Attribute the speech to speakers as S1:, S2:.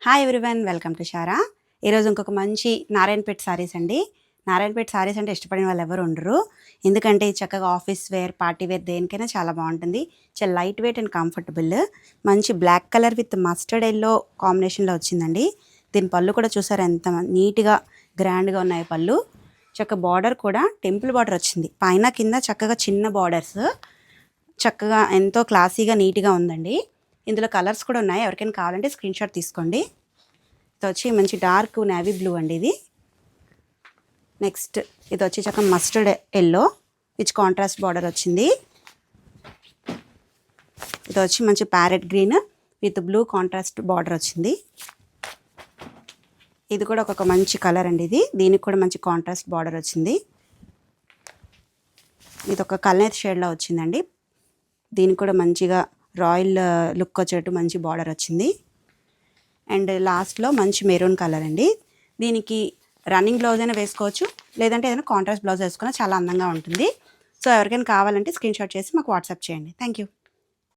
S1: Hi everyone, welcome to Sarah. ఈరోజు ఇంకొక మంచి నారాయణపేట సారీస్ అండి. నారాయణపేట సారీస్ అంటే ఇష్టపడిన వాళ్ళు ఎవరు ఉండరు. ఎందుకంటే చక్కగా ఆఫీస్ వేర్, పార్టీ వేర్ దేనికైనా చాలా బాగుంటుంది. చాలా లైట్ వెయిట్ అండ్ కంఫర్టబుల్. మంచి black colour with mustard yellow కాంబినేషన్లో వచ్చిందండి. దీని పళ్ళు కూడా చూసారు ఎంత నీట్గా గ్రాండ్గా ఉన్నాయి పళ్ళు. చక్కగా బార్డర్ కూడా టెంపుల్ బార్డర్ వచ్చింది. పైన కింద చక్కగా చిన్న బార్డర్స్, చక్కగా ఎంతో క్లాసీగా నీట్గా ఉందండి. ఇందులో కలర్స్ కూడా ఉన్నాయి. ఎవరికైనా కావాలంటే స్క్రీన్ షాట్ తీసుకోండి. ఇది వచ్చి మంచి డార్క్ నేవీ బ్లూ అండి ఇది. నెక్స్ట్ ఇది వచ్చి చక్కగా mustard yellow which contrast border వచ్చింది. ఇది వచ్చి మంచి parrot green with blue contrast border వచ్చింది. ఇది కూడా ఒక మంచి కలర్ అండి ఇది. దీనికి కూడా మంచి కాంట్రాస్ట్ బార్డర్ వచ్చింది. ఇది ఒక కల్నేత్ షేడ్లో వచ్చిందండి. దీనికి కూడా మంచిగా రాయల్ లుక్ వచ్చేట్టు మంచి బార్డర్ వచ్చింది. అండ్ లాస్ట్లో మంచి మెరూన్ కలర్ అండి. దీనికి రన్నింగ్ బ్లౌజ్ అయినా వేసుకోవచ్చు, లేదంటే ఏదైనా కాంట్రాస్ట్ బ్లౌజ్ వేసుకున్నా చాలా అందంగా ఉంటుంది. సో ఎవరికైనా కావాలంటే స్క్రీన్ షాట్ చేసి మాకు వాట్సాప్ చేయండి. Thank you.